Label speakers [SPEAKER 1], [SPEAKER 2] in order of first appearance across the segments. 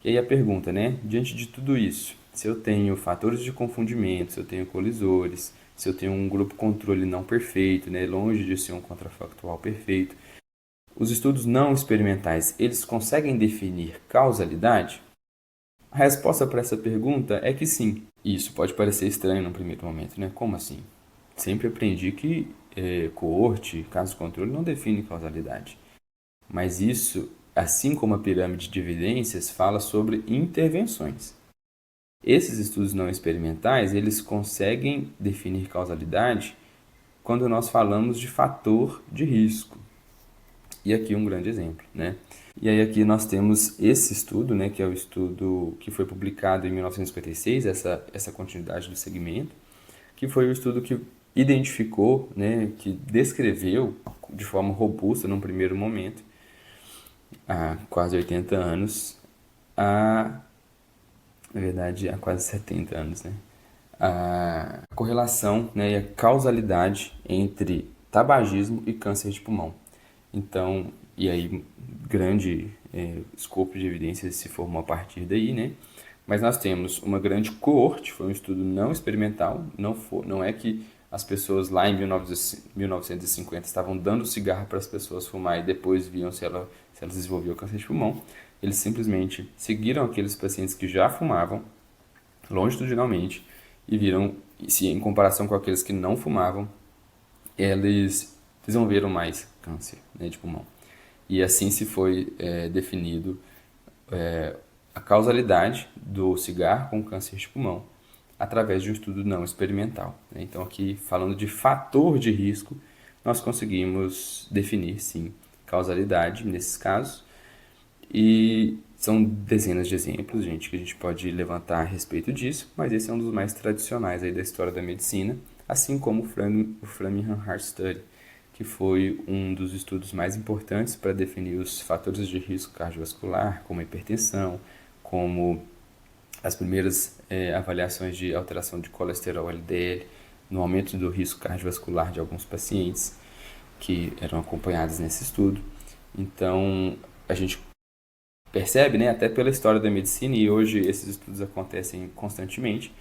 [SPEAKER 1] E aí a pergunta, né? Diante de tudo isso, se eu tenho fatores de confundimento, se eu tenho colisores, se eu tenho um grupo controle não perfeito, né, longe de ser um contrafactual perfeito, os estudos não experimentais, eles conseguem definir causalidade? A resposta para essa pergunta é que sim. Isso pode parecer estranho no primeiro momento, né? Como assim? Sempre aprendi que coorte, caso controle, não define causalidade. Mas isso, assim como a pirâmide de evidências, fala sobre intervenções. Esses estudos não experimentais, eles conseguem definir causalidade quando nós falamos de fator de risco. E aqui um grande exemplo, né? E aí aqui nós temos esse estudo, né, que é o estudo que foi publicado em 1956, essa continuidade do segmento, que foi o estudo que identificou, né, que descreveu de forma robusta num primeiro momento, há quase 80 anos, na verdade há quase 70 anos, né, a correlação, né, e a causalidade entre tabagismo e câncer de pulmão. Então, e aí grande escopo de evidências se formou a partir daí, né? Mas nós temos uma grande coorte, foi um estudo não experimental, não é que as pessoas lá em 1950 estavam dando cigarro para as pessoas fumar e depois viam se elas desenvolviam câncer de pulmão. Eles simplesmente seguiram aqueles pacientes que já fumavam, longitudinalmente, e viram se em comparação com aqueles que não fumavam, eles desenvolveram mais câncer, né, de pulmão. E assim se foi definido a causalidade do cigarro com câncer de pulmão através de um estudo não experimental, né? Então aqui falando de fator de risco, nós conseguimos definir sim causalidade nesses casos e são dezenas de exemplos, gente, que a gente pode levantar a respeito disso, mas esse é um dos mais tradicionais aí da história da medicina, assim como o Framingham Heart Study, que foi um dos estudos mais importantes para definir os fatores de risco cardiovascular, como a hipertensão, como as primeiras avaliações de alteração de colesterol LDL, no aumento do risco cardiovascular de alguns pacientes que eram acompanhados nesse estudo. Então, a gente percebe, né, até pela história da medicina, e hoje esses estudos acontecem constantemente,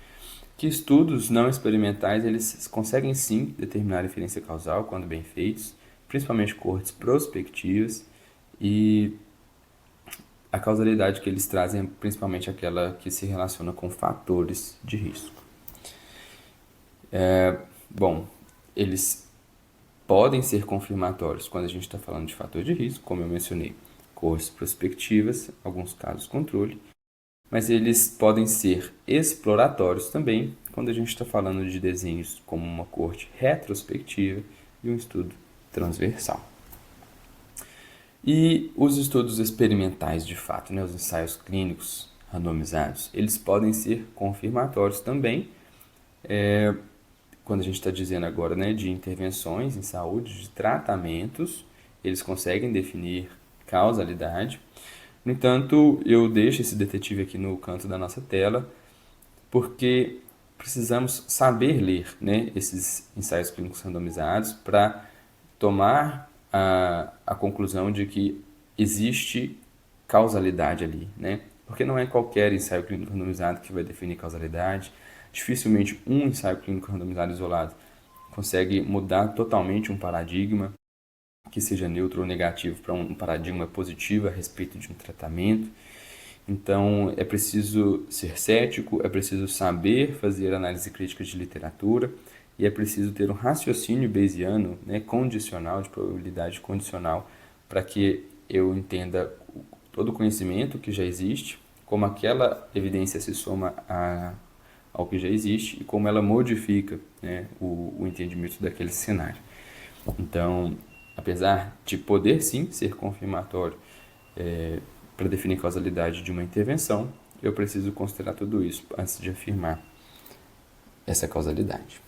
[SPEAKER 1] que estudos não experimentais eles conseguem sim determinar a inferência causal quando bem feitos, principalmente coortes prospectivas, e a causalidade que eles trazem é principalmente aquela que se relaciona com fatores de risco. Bom, eles podem ser confirmatórios quando a gente está falando de fator de risco, como eu mencionei, coortes prospectivas, alguns casos controle, mas eles podem ser exploratórios também quando a gente está falando de desenhos como uma coorte retrospectiva e um estudo transversal. E os estudos experimentais de fato, né, os ensaios clínicos randomizados, eles podem ser confirmatórios também, quando a gente está dizendo agora, né, de intervenções em saúde, de tratamentos, eles conseguem definir causalidade. No entanto, eu deixo esse detetive aqui no canto da nossa tela, porque precisamos saber ler, né, esses ensaios clínicos randomizados para tomar a conclusão de que existe causalidade ali, né? Porque não é qualquer ensaio clínico randomizado que vai definir causalidade. Dificilmente um ensaio clínico randomizado isolado consegue mudar totalmente um paradigma que seja neutro ou negativo para um paradigma positivo a respeito de um tratamento. Então, é preciso ser cético, é preciso saber fazer análise crítica de literatura e é preciso ter um raciocínio bayesiano, né, condicional, de probabilidade condicional, para que eu entenda todo o conhecimento que já existe, como aquela evidência se soma ao que já existe e como ela modifica, né, o entendimento daquele cenário. Então, apesar de poder sim ser confirmatório para definir a causalidade de uma intervenção, eu preciso considerar tudo isso antes de afirmar essa causalidade.